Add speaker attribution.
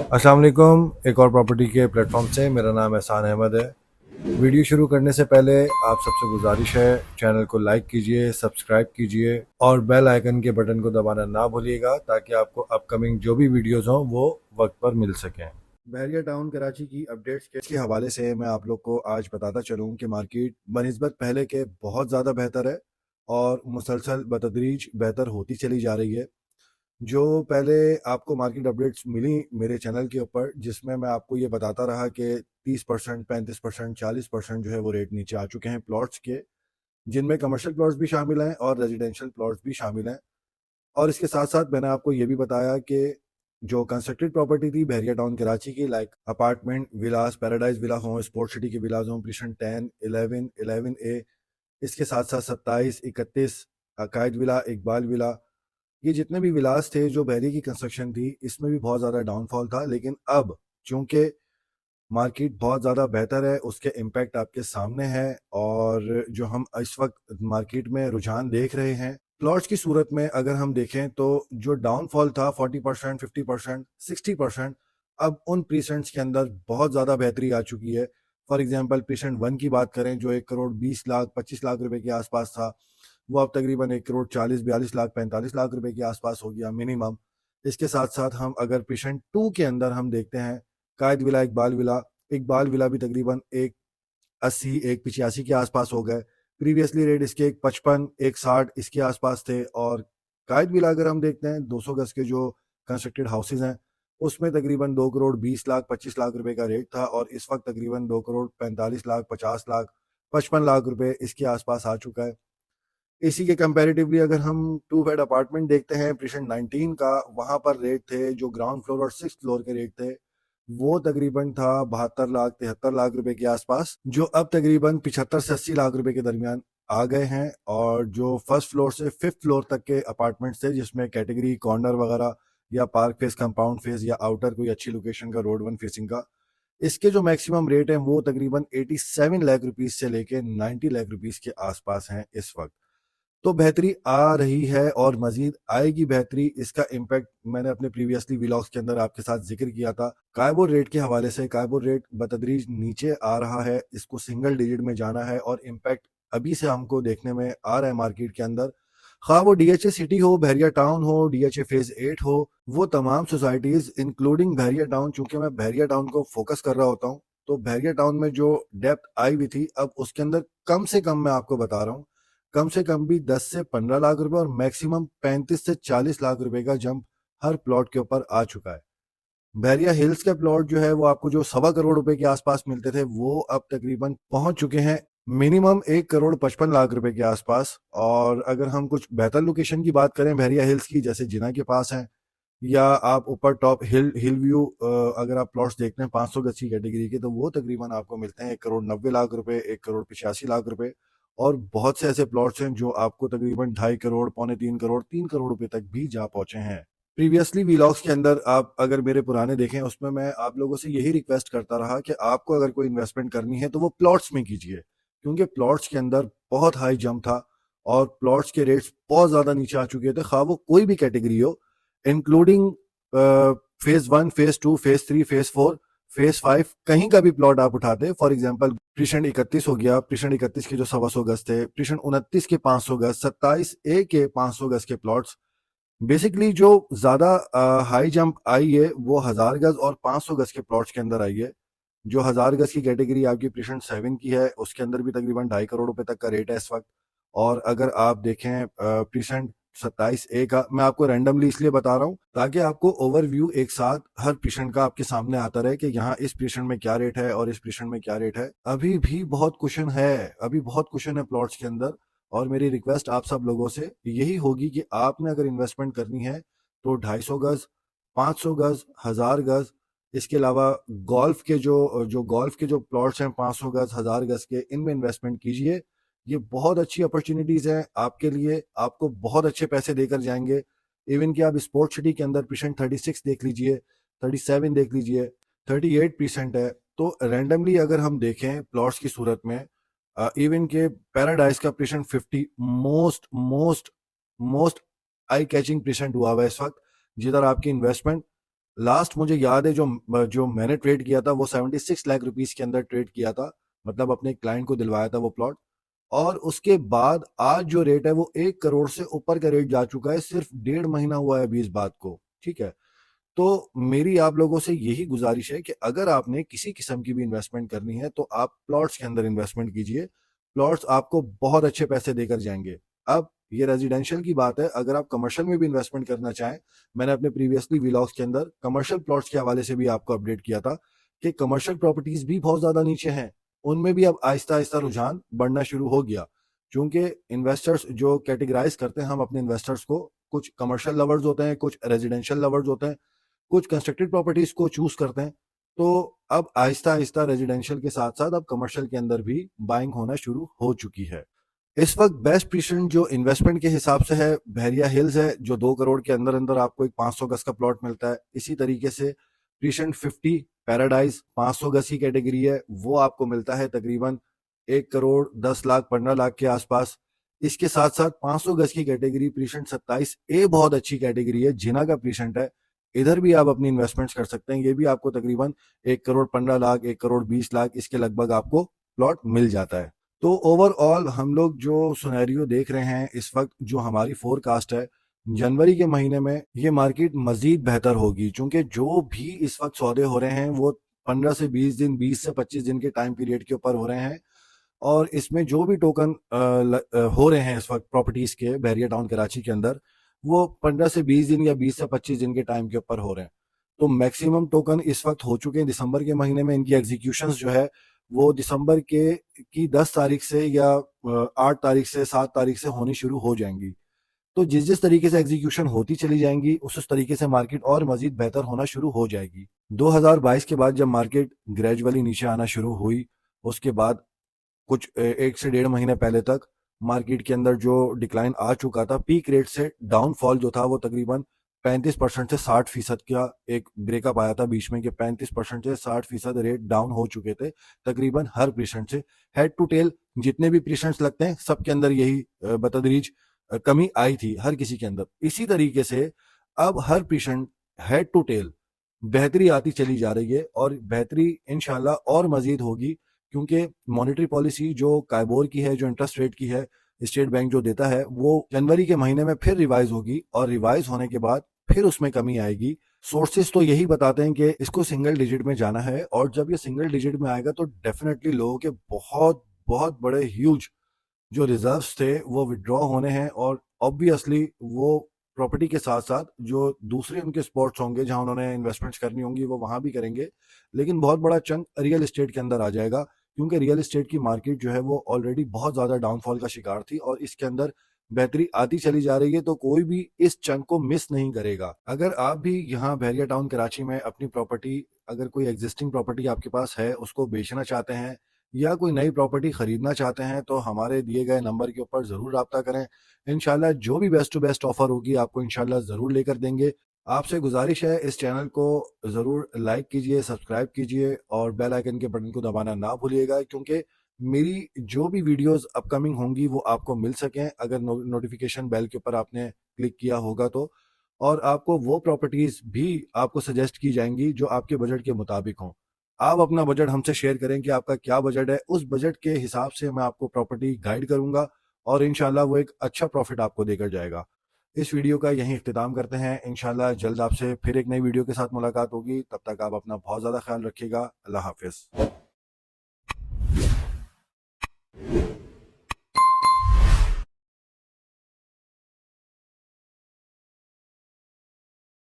Speaker 1: अस्सलाम वालेकुम। एक और प्रॉपर्टी के प्लेटफॉर्म से मेरा नाम एहसान अहमद है। वीडियो शुरू करने से पहले आप सबसे गुजारिश है, चैनल को लाइक कीजिए, सब्सक्राइब कीजिए और बेल आइकन के बटन को दबाना ना भूलिएगा ताकि आपको अपकमिंग जो भी वीडियोस हों वो वक्त पर मिल सकें। बहरिया टाउन कराची की अपडेट्स के हवाले से मैं आप लोग को आज बताता चलूँ कि मार्केट बनिस्बत पहले के बहुत ज़्यादा बेहतर है और मुसलसल बतदरीज बेहतर होती चली जा रही है। जो पहले आपको मार्केट अपडेट्स मिली मेरे चैनल के ऊपर, जिसमें मैं आपको ये बताता रहा कि 30%, 35%, 40% जो है वो रेट नीचे आ चुके हैं प्लॉट्स के, जिनमें कमर्शियल प्लॉट्स भी शामिल हैं और रेजिडेंशियल प्लॉट्स भी शामिल हैं। और इसके साथ साथ मैंने आपको ये भी बताया कि जो कंस्ट्रक्टेड प्रॉपर्टी थी बहरिया टाउन कराची की, लाइक अपार्टमेंट विलास, पैराडाइज विला हों, स्पोर्ट सिटी के विलाज हों, प्रीशन 10, 11, 11A, इसके साथ साथ 27, 31, अकायद विला, इकबाल विला, ये जितने भी विलास थे जो बहरी की कंस्ट्रक्शन थी, इसमें भी बहुत ज़्यादा डाउनफॉल था। लेकिन अब चूंकि मार्केट बहुत ज़्यादा बेहतर है, उसके इम्पैक्ट आपके सामने है। और जो हम इस वक्त मार्केट में रुझान देख रहे हैं प्लॉट्स की सूरत में, अगर हम देखें तो जो डाउनफॉल था 40%, 50%, 60%, अब उन प्रीसेंट्स के अंदर बहुत ज़्यादा बेहतरी आ चुकी है। फॉर एग्जांपल प्रीसेंट 1 की बात करें, जो 1 करोड़ 20 लाख 25 लाख रुपए के आसपास था, वो अब तकरीबन 1 करोड़ 40 42 लाख 45 लाख रुपए के आसपास हो गया मिनिमम। इसके साथ साथ हम अगर पेशेंट 2 के अंदर हम देखते हैं, कायद विला, इकबाल विला भी तकरीबन 180 185 के आसपास हो गए। प्रीवियसली रेट इसके 155 160 इसके आसपास थे। और कायद विला अगर हम देखते हैं 200 गज के जो कंस्ट्रक्टेड हाउसेज हैं, उसमें तकरीबन 2 करोड़ 20 लाख 25 लाख रुपए का रेट था और इस वक्त तकरीबन 2 करोड़ 45 लाख 50 लाख 55 लाख रुपए इसके आसपास आ चुका है। इसी के कंपैरेटिवली अगर हम 2 बेड अपार्टमेंट देखते हैं प्रीसेंट 19 का, वहां पर रेट थे जो ग्राउंड फ्लोर और 6th फ्लोर के रेट थे, वो तकरीबन था 72 लाख 73 लाख रुपए के आसपास, जो अब तकरीबन 75 से 80 लाख रुपए के दरमियान आ गए हैं। और जो फर्स्ट फ्लोर से 5th फ्लोर तक के अपार्टमेंट्स थे, जिसमें कैटेगरी कॉर्नर वगैरह या पार्क फेस, कंपाउंड फेस या आउटर कोई अच्छी लोकेशन का, रोड 1 फेसिंग का, इसके जो मैक्सिमम रेट है वो तकरीबन 87 लाख रुपीज से लेके 90 लाख रुपीज के आसपास हैं इस वक्त। तो बेहतरी आ रही है और मजीद आएगी बेहतरी। इसका इम्पैक्ट मैंने अपने प्रीवियसली व्लॉग्स के अंदर आपके साथ जिक्र किया था। कायबोर रेट के हवाले से, कायबोर रेट बतदरीज नीचे आ रहा है, इसको सिंगल डिजिट में जाना है और इम्पैक्ट अभी से हमको देखने में आ रहा है मार्केट के अंदर। खा वो डीएचए सिटी हो, बहरिया टाउन हो, डीएचए फेज 8 हो, वो तमाम सोसाइटीज इंक्लूडिंग बहरिया टाउन, चूंकि मैं बहरिया टाउन को फोकस कर रहा होता हूँ, तो बहरिया टाउन में जो डेप्थ आई हुई थी, अब उसके अंदर कम से कम मैं आपको बता रहा हूँ, कम से कम भी 10 से 15 लाख रुपए और मैक्सिमम 35 से 40 लाख रुपए का जंप हर प्लॉट के ऊपर आ चुका है। बहरिया हिल्स के प्लॉट जो है वो आपको जो 1.25 करोड़ रुपए के आसपास मिलते थे, वो अब तकरीबन पहुंच चुके हैं मिनिमम 1 करोड़ 55 लाख रुपए के आसपास। और अगर हम कुछ बेहतर लोकेशन की बात करें बहरिया हिल्स की, जैसे जिना के पास है, या आप ऊपर टॉप हिल व्यू, अगर आप प्लॉट्स देखते हैं 500 गज की कैटेगरी के, तो वो तकरीबन आपको मिलते हैं 1 करोड़ 90 लाख रुपए, 1 करोड़ 85 लाख रुपए। और बहुत से ऐसे प्लॉट्स हैं जो आपको तकरीबन 2.5 करोड़, पौने 3 करोड़, 3 करोड़ रुपए तक भी जा पहुंचे हैं। प्रीवियसली व्लॉग्स के अंदर आप अगर मेरे पुराने देखें, उसमें मैं आप लोगों से यही रिक्वेस्ट करता रहा कि आपको अगर कोई इन्वेस्टमेंट करनी है तो वो प्लॉट्स में कीजिए, क्योंकि प्लॉट्स के अंदर बहुत हाई जंप था और प्लॉट्स के रेट्स बहुत ज्यादा नीचे आ चुके थे, खा वो कोई भी कैटेगरी हो, including phase 1, phase 2, phase 3, phase 4, phase 5, कहीं का भी प्लॉट आप उठाते। फॉर एग्जाम्पल प्रीषण 31 हो गया, प्रीषण 31 के जो 125 गज थे, प्रीषण 29 के 500 गज, 27A के 500 गज के प्लॉट्स, बेसिकली जो ज्यादा हाई जंप आई है वो 1000 गज और 500 गज के प्लॉट्स के अंदर आई है। जो 1000 गज की कैटेगरी आपकी प्रीषण 7 की है, उसके अंदर भी तकरीबन 2.5 करोड़ रुपए तक का रेट है इस वक्त। और अगर आप देखें प्रीषण 27A का, मैं आपको रैंडमली इसलिए बता रहा हूँ ताकि आपको ओवरव्यू एक साथ हर प्रीषण का आपके सामने आता रहे कि यहाँ इस प्रीषण में क्या रेट है और इस प्रीषण में क्या रेट है। अभी भी बहुत कुशन है, अभी बहुत कुशन है प्लॉट्स के अंदर। और मेरी रिक्वेस्ट आप सब लोगों से यही होगी कि आपने अगर इन्वेस्टमेंट करनी है तो 250 गज, 500 गज, 1000 गज, इसके अलावा गोल्फ के जो प्लॉट्स हैं 500 गज, 1000 गज के, इनमें इन्वेस्टमेंट कीजिए। ये बहुत अच्छी अपॉर्चुनिटीज हैं आपके लिए, आपको बहुत अच्छे पैसे देकर जाएंगे। इवन कि आप स्पोर्ट सिटी के अंदर परसेंट 36 देख लीजिए, 37 देख लीजिए, 38% है। तो रैंडमली अगर हम देखें प्लॉट्स की सूरत में, इवन के पैराडाइज का percent 50 most most most eye catching percent हुआ हुआ है इस वक्त, जिधर आपकी इन्वेस्टमेंट लास्ट मुझे याद है जो मैंने ट्रेड किया था वो 76 लाख रुपीस के अंदर ट्रेड किया था, मतलब अपने क्लाइंट को दिलवाया था वो प्लॉट। और उसके बाद आज जो रेट है वो 1 करोड़ से ऊपर का रेट जा चुका है, सिर्फ 1.5 महीना हुआ है अभी इस बात को। ठीक है, तो मेरी आप लोगों से यही गुजारिश है कि अगर आपने किसी किस्म की भी इन्वेस्टमेंट करनी है तो आप प्लॉट्स के अंदर इन्वेस्टमेंट कीजिए। प्लॉट्स आपको बहुत अच्छे पैसे देकर जाएंगे। अब ये रेजिडेंशियल की बात है, अगर आप कमर्शियल में भी इन्वेस्टमेंट करना चाहें, मैंने अपने प्रीवियसली व्लॉग्स के अंदर कमर्शियल प्लॉट्स के हवाले से भी आपको अपडेट किया था कि कमर्शियल प्रॉपर्टीज भी बहुत ज्यादा नीचे हैं। उनमें भी अब आहिस्ता आहिस्ता रुझान बढ़ना शुरू हो गया, क्योंकि इन्वेस्टर्स जो कैटेगराइज करते हैं हम अपने इन्वेस्टर्स को, कुछ कमर्शियल लवर्स होते हैं, कुछ रेजिडेंशियल लवर्स होते हैं, कुछ कंस्ट्रक्टेड प्रॉपर्टीज को चूज करते हैं। तो अब आहिस्ता आहिस्ता रेजिडेंशियल के साथ साथ अब कमर्शियल के अंदर भी बाइंग होना शुरू हो चुकी है। इस वक्त बेस्ट पोजीशन जो इन्वेस्टमेंट के हिसाब से है बहरिया हिल्स है, जो 2 करोड़ के अंदर अंदर आपको एक 500 गज का प्लॉट मिलता है। इसी तरीके से पोजीशन 50 पैराडाइज 500 गज की कैटेगरी है, वो आपको मिलता है तकरीबन 1 करोड़ 10 लाख 15 लाख के आसपास। इसके साथ साथ 500 गज की कैटेगरी पोजीशन 27 ए बहुत अच्छी कैटेगरी है, जिना का पोजीशन है। इधर भी आप अपनी इन्वेस्टमेंट्स कर सकते हैं, ये भी आपको तकरीबन 1 करोड़ 15 लाख 1 करोड़ 20 लाख इसके लगभग आपको प्लॉट मिल जाता है। तो ओवरऑल हम लोग जो सुनैरियो देख रहे हैं इस वक्त, जो हमारी फोरकास्ट है, जनवरी के महीने में ये मार्केट मजीद बेहतर होगी, क्योंकि जो भी इस वक्त सौदे हो रहे हैं वो 15 से 20 दिन 20 से 25 दिन के टाइम पीरियड के ऊपर हो रहे हैं। और इसमें जो भी टोकन हो रहे हैं इस वक्त प्रॉपर्टीज के बहरिया टाउन कराची के अंदर, वो 15 से 20 दिन या 20 से 25 दिन के टाइम के ऊपर हो रहे हैं। तो मैक्सिमम टोकन इस वक्त हो चुके हैं दिसंबर के महीने में। इनकी एग्जीक्यूशंस जो है वो दिसंबर के की 10 तारीख से या 8 तारीख से 7 तारीख से होनी शुरू हो जाएंगी। तो जिस जिस तरीके से एग्जीक्यूशन होती चली जाएंगी उस तरीके से मार्केट और मजीद बेहतर होना शुरू हो जाएगी। 2022 के बाद जब मार्केट ग्रेजुअली नीचे आना शुरू हुई, उसके बाद कुछ 1 से 1.5 महीने पहले तक मार्केट के अंदर जो डिक्लाइन आ चुका था, पीक रेट से डाउनफॉल जो था वो तकरीबन 35% से 60% का एक ब्रेकअप आया था बीच में, कि 35% से 60% रेट डाउन हो चुके थे तकरीबन हर पेशेंट से। हेड टू टेल जितने भी पेशेंट्स लगते हैं सबके अंदर यही बतदरीज कमी आई थी हर किसी के अंदर। इसी तरीके से अब हर पेशेंट हेड टू टेल बेहतरी आती चली जा रही है, और बेहतरी इंशाल्लाह और मजीद होगी, क्योंकि मॉनेटरी पॉलिसी जो कायबोर की है, जो इंटरेस्ट रेट की है, स्टेट बैंक जो देता है, वो जनवरी के महीने में फिर रिवाइज होगी, और रिवाइज होने के बाद फिर उसमें कमी आएगी। सोर्सेस तो यही बताते हैं कि इसको सिंगल डिजिट में जाना है, और जब ये सिंगल डिजिट में आएगा तो डेफिनेटली लोगों के बहुत बहुत बड़े ह्यूज जो रिजर्व्स थे वो विड्रॉ होने हैं, और ऑब्वियसली वो प्रॉपर्टी के साथ साथ जो दूसरे उनके स्पॉट्स होंगे जहां उन्होंने इन्वेस्टमेंट्स करनी होंगी वो वहां भी करेंगे। लेकिन बहुत बड़ा चंक रियल एस्टेट के अंदर आ जाएगा, क्योंकि रियल एस्टेट की मार्केट जो है वो ऑलरेडी बहुत ज्यादा डाउनफॉल का शिकार थी, और इसके अंदर बेहतरी आती चली जा रही है। तो कोई भी इस चंक को मिस नहीं करेगा। अगर आप भी यहाँ बहरिया टाउन कराची में अपनी प्रॉपर्टी, अगर कोई एग्जिस्टिंग प्रॉपर्टी आपके पास है उसको बेचना चाहते हैं, या कोई नई प्रॉपर्टी खरीदना चाहते हैं, तो हमारे दिए गए नंबर के ऊपर जरूर रब्ता करें। इंशाल्लाह जो भी बेस्ट टू बेस्ट ऑफर होगी आपको इंशाल्लाह जरूर लेकर देंगे। आपसे गुजारिश है इस चैनल को जरूर लाइक कीजिए, सब्सक्राइब कीजिए, और बेल आइकन के बटन को दबाना ना भूलिएगा, क्योंकि मेरी जो भी वीडियोस अपकमिंग होंगी वो आपको मिल सकें अगर नोटिफिकेशन बेल के ऊपर आपने क्लिक किया होगा तो। और आपको वो प्रॉपर्टीज भी आपको सजेस्ट की जाएंगी जो आपके बजट के मुताबिक हों। आप अपना बजट हमसे शेयर करें कि आपका क्या बजट है, उस बजट के हिसाब से मैं आपको प्रॉपर्टी गाइड करूंगा, और इंशाल्लाह वो एक अच्छा प्रॉफिट आपको देकर जाएगा। इस वीडियो का यहीं इख्तिताम करते हैं। इंशाल्लाह जल्द आपसे फिर एक नई वीडियो के साथ मुलाकात होगी। तब तक आप अपना बहुत ज़्यादा ख्याल रखिएगा। अल्लाह हाफिज़।